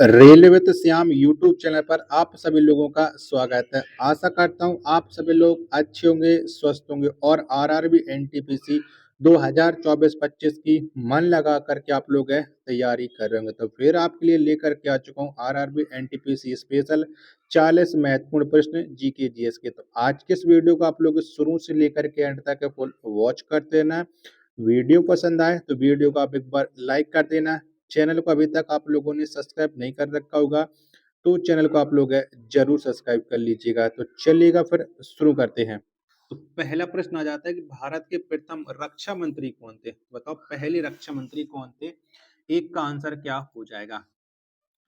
Railway with Shyam YouTube channel पर आप सभी लोगों का स्वागत है। आशा करता हूँ आप सभी लोग अच्छे होंगे, स्वस्थ होंगे और आरआरबी एनटीपीसी 2024-25 की मन लगा करके आप लोग तैयारी कर रहे होंगे। तो फिर आपके लिए लेकर के आ चुका हूँ आरआरबी एनटीपीसी स्पेशल 40 महत्वपूर्ण प्रश्न जीके जीएस के। तो आज के इस वीडियो को आप लोग शुरू से लेकर के एंड तक फुल वॉच करते रहना। वीडियो पसंद आए तो वीडियो को आप एक बार लाइक कर देना। चैनल को अभी तक आप लोगों ने सब्सक्राइब नहीं कर रखा होगा तो चैनल को आप लोग जरूर सब्सक्राइब कर लीजिएगा। तो चलिएगा फिर शुरू करते हैं। तो पहला प्रश्न आ जाता है कि भारत के प्रथम रक्षा मंत्री कौन थे? बताओ पहले रक्षा मंत्री कौन थे? एक का आंसर क्या हो जाएगा?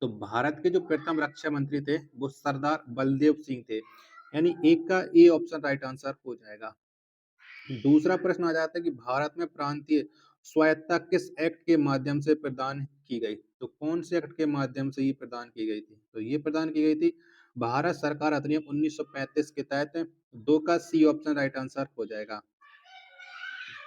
तो भारत के जो प्रथम रक्षा मंत्री थे वो सरदार बलदेव सिंह थे, यानी एक का ए ऑप्शन राइट आंसर हो जाएगा। दूसरा प्रश्न आ जाता है कि भारत में प्रांतीय स्वायत्तता किस एक्ट के माध्यम से प्रदान की गई? तो कौन से एक्ट के माध्यम से ये प्रदान की गई थी? तो ये प्रदान की गई थी भारत सरकार अधिनियम 1935 के तहत। दो का सी ऑप्शन राइट आंसर हो जाएगा।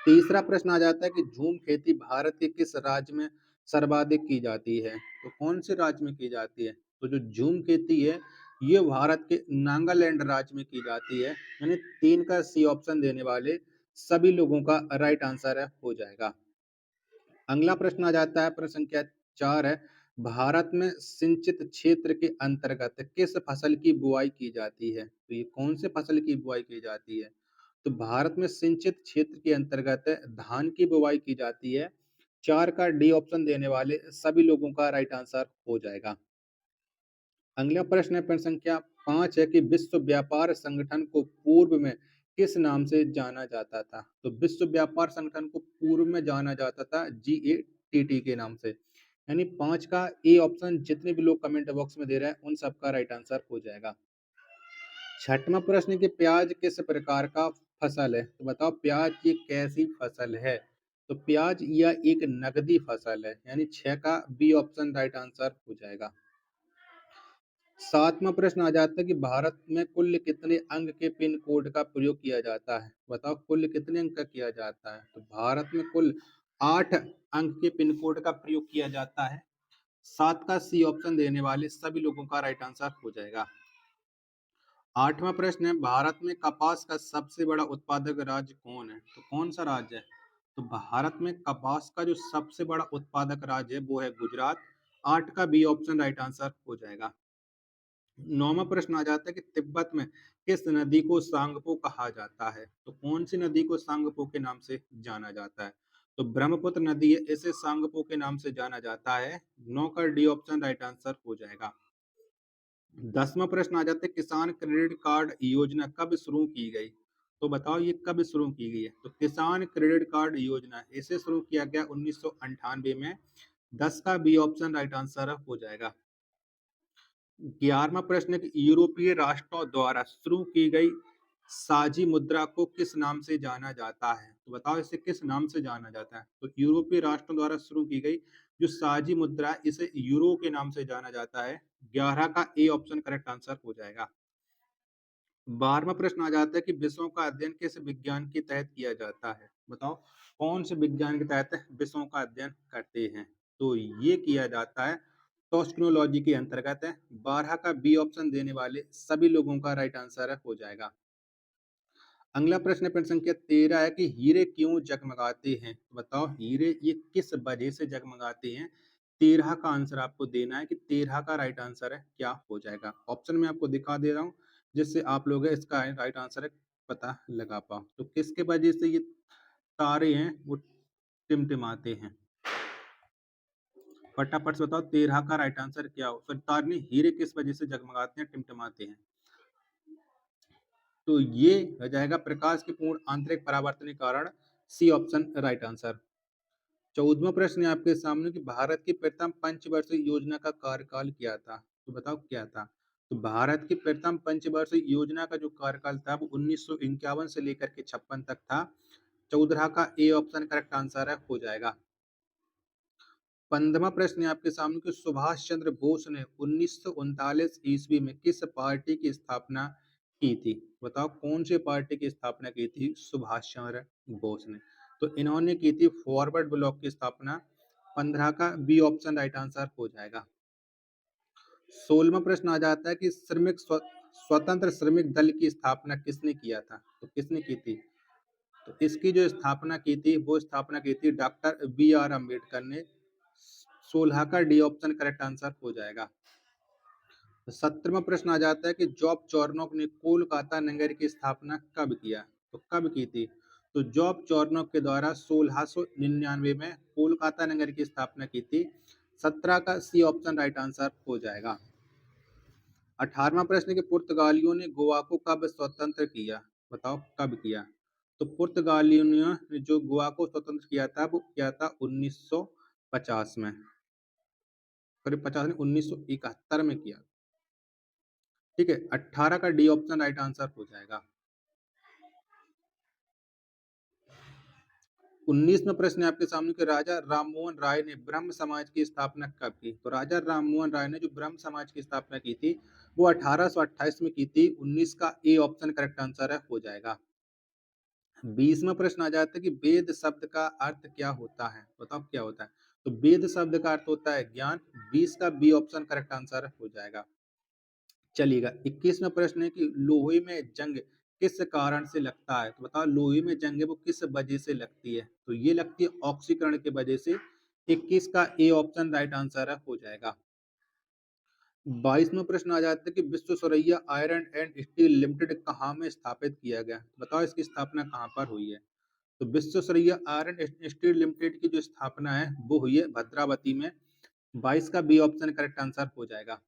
तीसरा प्रश्न आ जाता है कि झूम खेती भारत के किस राज्य में सर्वाधिक की जाती है? तो कौन से राज्य में की जाती है? तो जो झूम खेती है ये भारत के नागालैंड राज्य में की जाती है, यानी तीन का सी ऑप्शन देने वाले सभी लोगों का राइट आंसर हो जाएगा। अगला प्रश्न आ जाता है, प्रश्न संख्या 4 है, भारत में सिंचित क्षेत्र के अंतर्गत किस फसल की बुआई की जाती है? तो ये कौन से फसल की बुआई की जाती है? तो भारत में सिंचित क्षेत्र के अंतर्गत धान की बुआई की जाती है। 4 का डी ऑप्शन देने वाले सभी लोगों का राइट आंसर हो जाएगा। अगला प्रश्न है, प्रश्न संख्या 5 है कि विश्व व्यापार संगठन को पूर्व में किस नाम से जाना जाता था? तो विश्व व्यापार संगठन को पूर्व में जाना जाता था GATT के नाम से, यानी 5 का ए ऑप्शन जितने भी लोग कमेंट बॉक्स में दे रहे हैं उन सबका राइट आंसर हो जाएगा। छठवां प्रश्न कि प्याज किस प्रकार का फसल है? तो बताओ प्याज ये कैसी फसल है? तो प्याज यह एक नकदी फसल है, यानी 6 का बी ऑप्शन राइट आंसर हो जाएगा। सातवां प्रश्न आ जाता है कि भारत में कुल कितने अंक के पिन कोड का प्रयोग किया जाता है? बताओ कुल कितने अंक का किया जाता है? तो भारत में कुल 8 अंक के पिन कोड का प्रयोग किया जाता है। 7 का सी ऑप्शन देने वाले सभी लोगों का राइट आंसर हो जाएगा। आठवां प्रश्न है, भारत में कपास का सबसे बड़ा उत्पादक राज्य कौन है? तो कौन सा राज्य है? तो भारत में कपास का जो सबसे बड़ा उत्पादक राज्य है वो है गुजरात। 8 का बी ऑप्शन राइट आंसर हो जाएगा। नौवां प्रश्न आ जाता है कि तिब्बत में किस नदी को सांगपो कहा जाता है? तो कौन सी नदी को सांगपो के नाम से जाना जाता है? तो ब्रह्मपुत्र नदी है, इसे सांगपो के नाम से जाना जाता है। 9 का डी ऑप्शन राइट आंसर हो जाएगा। 10वां प्रश्न आ जाता है, किसान क्रेडिट कार्ड योजना कब शुरू की गई? तो बताओ ये कब शुरू की गई है? तो किसान क्रेडिट कार्ड योजना इसे शुरू किया गया 1998 में। 10 का बी ऑप्शन राइट आंसर हो जाएगा। 11वां प्रश्न है कि यूरोपीय राष्ट्रों द्वारा शुरू की गई साझी मुद्रा को किस नाम से जाना जाता है? तो बताओ इसे किस नाम से जाना जाता है? तो यूरोपीय राष्ट्रों द्वारा शुरू की गई जो साझी मुद्रा है इसे यूरो के नाम से जाना जाता है। 11 का ए ऑप्शन करेक्ट आंसर हो जाएगा। 12वां प्रश्न आ जाता है कि विषयों का अध्ययन किस विज्ञान के तहत किया जाता है? बताओ कौन से विज्ञान के तहत विषयों का अध्ययन करते हैं? तो ये किया जाता है टॉक्सिकोलॉजी के अंतर्गत है। 12 का बी ऑप्शन देने वाले सभी लोगों का राइट आंसर हो जाएगा। अगला प्रश्न है, प्रश्न संख्या 13 है कि हीरे क्यों जगमगाते हैं? तो बताओ हीरे ये किस वजह से जगमगाते हैं? 13 का आंसर आपको देना है कि 13 का राइट आंसर है क्या हो जाएगा। ऑप्शन में आपको दिखा दे रहा हूँ जिससे आप लोग इसका राइट आंसर है पता लगा पाओ। तो किसके वजह से ये तारे हैं वो टिमटिमाते हैं? फटाफट से बताओ 13 का राइट आंसर क्या हो? फिर तारे नहीं, हीरे किस वजह से जगमगाते हैं, टिमटिमाते हैं? तो ये हो जाएगा प्रकाश की पूर्ण आंतरिक परावर्तन के कारण। C option right answer. 14वां प्रश्न है आपके सामने कि भारत की प्रथम पंचवर्षीय योजना का कार्यकाल क्या था? तो बताओ क्या था? तो भारत की प्रथम पंचवर्षीय योजना का जो कार्यकाल था वो 1951 से लेकर के 56 तक था। 14 का ए ऑप्शन करेक्ट आंसर है हो जाएगा। 15वां प्रश्न है आपके सामने कि सुभाष चंद्र बोस ने 1939 ईस्वी में किस पार्टी की स्थापना की थी? बताओ कौन सी पार्टी की स्थापना की थी सुभाष चंद्र बोस ने? तो इन्होंने की थी फॉरवर्ड ब्लॉक की स्थापना। 15 का बी ऑप्शन राइट आंसर हो जाएगा। 16वां प्रश्न आ जाता है कि स्वतंत्र श्रमिक दल की स्थापना किसने किया था? तो किसने की थी? तो इसकी जो स्थापना की थी, वो स्थापना की थी डॉक्टर बी आर अम्बेडकर ने। 16 का डी ऑप्शन करेक्ट आंसर हो जाएगा। तो 17वां प्रश्न आ जाता है कि जॉब चॉर्नोक ने कोलकाता नगर की स्थापना कब किया? तो कब की थी? तो जॉब चॉर्नोक के द्वारा 1699 में कोलकाता नगर की स्थापना की थी। 17 का सी ऑप्शन राइट आंसर हो जाएगा। 18वां प्रश्न कि पुर्तगालियों ने गोवा को कब स्वतंत्र किया? बताओ कब किया? तो पुर्तगालियों ने जो गोवा को स्वतंत्र किया था वो किया था 1950 में, करीब 50 नहीं 1971 में किया। ठीक है, 18 का डी ऑप्शन राइट आंसर हो जाएगा। 19वां प्रश्न है आपके सामने कि राजा राममोहन राय ने ब्रह्म समाज की स्थापना कब की? तो राजा राममोहन राय ने जो ब्रह्म समाज की स्थापना की थी वो 1828 में की थी। 19 का ए ऑप्शन करेक्ट आंसर है, हो जाएगा। 20वां प्रश्न आ जाता है कि वेद शब्द का अर्थ क्या होता है? बताओ क्या होता है? तो वेद शब्द का अर्थ होता है ज्ञान। 20 का बी ऑप्शन करेक्ट आंसर हो जाएगा। चलिएगा, 21वां प्रश्न है कि लोहे में जंग किस कारण से लगता है? तो बताओ लोहे में जंग है वो किस वजह से लगती है? तो ये लगती है ऑक्सीकरण की वजह से। 21 का ए ऑप्शन राइट आंसर है, हो जाएगा। 22वां प्रश्न आ जाता है कि विश्व Saraiya iron and steel limited कहाँ में स्थापित किया गया? बताओ इसकी स्थापना कहाँ पर हुई है? तो विश्व Saraiya iron and steel limited की जो स्थापना है वो हुई है भद्रावती में। 22 का बी ऑप्शन करेक्ट आंसर हो जाएगा।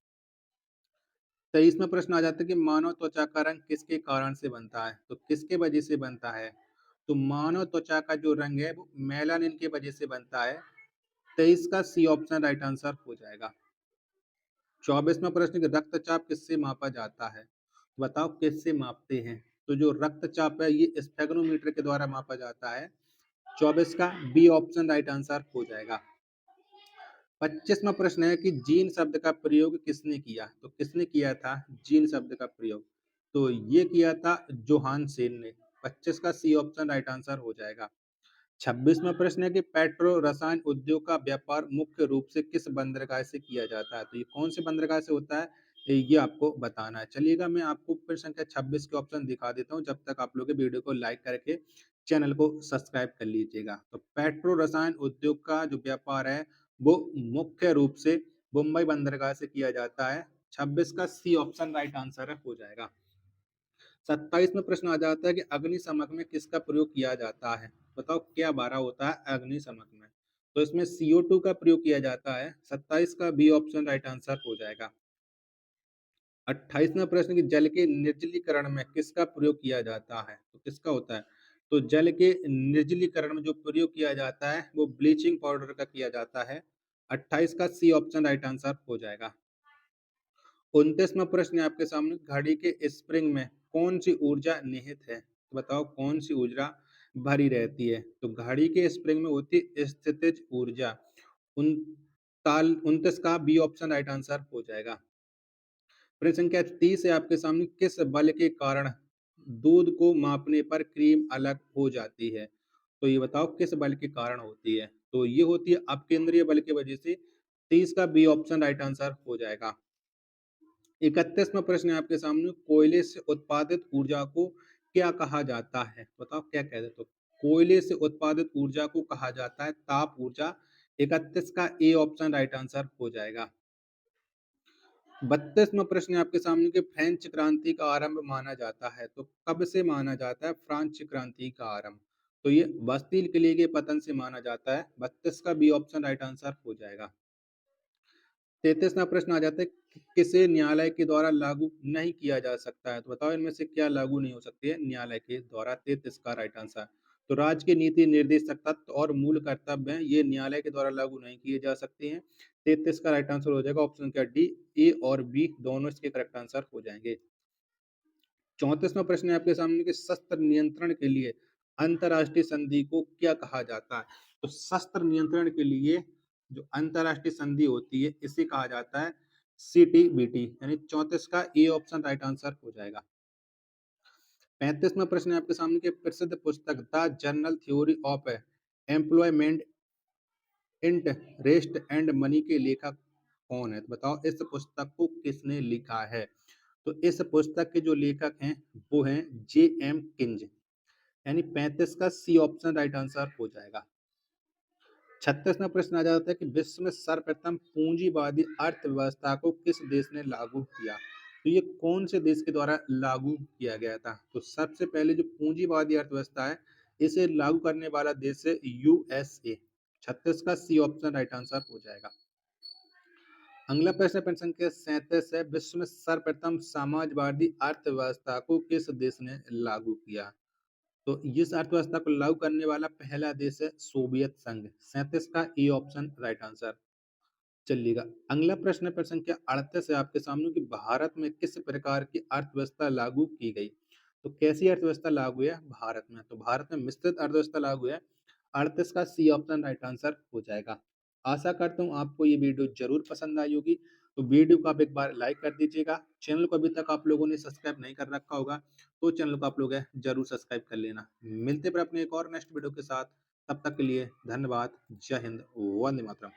23वां प्रश्न आ जाता है कि मानव त्वचा का रंग किसके कारण से बनता है? तो किसके वजह से बनता है? तो मानव त्वचा का जो रंग है वो मेलानिन के वजह से बनता है। 23 का सी ऑप्शन राइट आंसर हो जाएगा। 24वां प्रश्न कि रक्तचाप किससे मापा जाता है? बताओ किससे मापते हैं? तो जो रक्तचाप है ये स्फेगनोमीटर के द्वारा मापा जाता है। 24 का बी ऑप्शन राइट आंसर हो जाएगा। 25वां प्रश्न है कि जीन शब्द का प्रयोग किसने किया? तो किसने किया था जीन शब्द का प्रयोग? तो ये किया था जोहान सेन ने। 25 का सी ऑप्शन राइट आंसर हो जाएगा। 26वां प्रश्न है कि पेट्रो रसायन उद्योग का व्यापार मुख्य रूप से किस बंदरगाह से किया जाता है? तो ये कौन से बंदरगाह से होता है ये आपको बताना है। चलिएगा, मैं आपको प्रश्न संख्या 26 के ऑप्शन दिखा देता हूँ, जब तक आप लोग वीडियो को लाइक करके चैनल को सब्सक्राइब कर लीजिएगा। तो पेट्रो रसायन उद्योग का जो व्यापार है वो मुख्य रूप से मुंबई बंदरगाह से किया जाता है। 26 का सी ऑप्शन राइट आंसर है, हो जाएगा। 27 में प्रश्न आ जाता है कि अग्निशमक में किसका प्रयोग किया जाता है? बताओ क्या बारह होता है अग्निशमक में? तो इसमें CO2 का प्रयोग किया जाता है। 27 का बी ऑप्शन राइट आंसर हो जाएगा। 28वां प्रश्न कि जल के निर्जलीकरण में किसका प्रयोग किया जाता है? तो किसका होता है? तो जल के निर्जलीकरण में जो प्रयोग किया जाता है वो ब्लीचिंग पाउडर का किया जाता है। 28 का सी ऑप्शन राइट आंसर हो जाएगा। 29वां प्रश्न है आपके सामने, घड़ी के स्प्रिंग में कौन सी ऊर्जा निहित है? तो बताओ कौन सी ऊर्जा भरी रहती है? तो घड़ी के स्प्रिंग में होती है स्थितिज ऊर्जा। 29 का बी ऑप्शन राइट आंसर हो जाएगा। प्रश्न संख्या 30 है आपके सामने, किस बल के कारण दूध को मापने पर क्रीम अलग हो जाती है? तो ये बताओ किस बल के कारण होती है? तो ये होती है अपकेंद्रीय बल की वजह से। 30 का बी ऑप्शन राइट आंसर हो जाएगा। 31वां प्रश्न है आपके सामने, कोयले से उत्पादित ऊर्जा को क्या कहा जाता है? बताओ क्या कहते हैं? तो कोयले से उत्पादित ऊर्जा को कहा जाता है ताप ऊर्जा। 31 का ए ऑप्शन राइट आंसर हो जाएगा। 32वां प्रश्न है आपके सामने कि फ्रेंच क्रांति का आरंभ माना जाता है। तो कब से माना जाता है फ्रांस क्रांति का आरंभ? तो ये बस्तील किले के पतन से माना जाता है। 32 का बी ऑप्शन राइट आंसर हो जाएगा। 33वां प्रश्न आ जाता है कि किसे न्यायालय के द्वारा लागू नहीं किया जा सकता है? तो बताओ इनमें से क्या लागू नहीं हो सकती है न्यायालय के द्वारा? 33 का राइट आंसर। तो राज्य की नीति निर्देशक तत्व और मूल कर्तव्य हैं, ये न्यायालय के द्वारा लागू नहीं किए जा सकते हैं। 33 का राइट आंसर हो जाएगा ऑप्शन क्या डी। ए और बी दोनों इसके करेक्ट आंसर हो जाएंगे। 34वां प्रश्न है आपके सामने कि शस्त्र नियंत्रण के लिए अंतरराष्ट्रीय संधि को क्या कहा जाता है? तो शस्त्र नियंत्रण के लिए जो अंतरराष्ट्रीय संधि होती है इसे कहा जाता है CTBT। यानी 34 का ए ऑप्शन राइट आंसर हो जाएगा। 35वां प्रश्न है आपके सामने कि प्रसिद्ध पुस्तक the general theory of employment interest and money के लेखक कौन है? तो बताओ इस पुस्तक को किसने लिखा है? तो इस पुस्तक के जो लेखक हैं वो हैं जे.एम. किंज, यानी 35 का सी ऑप्शन राइट आंसर हो जाएगा। 36वां प्रश्न आ जाता है कि विश्व में सर्वप्रथम पूंजीवादी अर्थव्यवस्था को किस देश ने लागू किया? तो ये कौन से देश के द्वारा लागू किया गया था? तो सबसे पहले जो पूंजीवादी अर्थव्यवस्था है इसे लागू करने वाला देश है यूएसए। 36 का सी ऑप्शन राइट आंसर हो जाएगा। अगला प्रश्न संख्या 37 है, विश्व में सर्वप्रथम समाजवादी अर्थव्यवस्था को किस देश ने लागू किया? तो इस अर्थव्यवस्था को लागू करने वाला पहला देश है सोवियत संघ। 37 का ए ऑप्शन राइट आंसर। चलिएगा, अगला प्रश्न संख्या 38 है आपके सामने कि भारत में किस प्रकार की अर्थव्यवस्था लागू की गई? तो कैसी अर्थव्यवस्था लागू है भारत में? तो भारत में मिश्रित अर्थव्यवस्था लागू है। 38 का सी ऑप्शन राइट आंसर हो जाएगा। आशा करता हूँ आपको ये वीडियो जरूर पसंद आई होगी। तो वीडियो को आप एक बार लाइक कर दीजिएगा। चैनल को अभी तक आप लोगों ने सब्सक्राइब नहीं कर रखा होगा तो चैनल को आप लोग जरूर सब्सक्राइब कर लेना। मिलते हैं फिर अपने एक और नेक्स्ट वीडियो के साथ। तब तक के लिए धन्यवाद। जय हिंद, वंदे मातरम।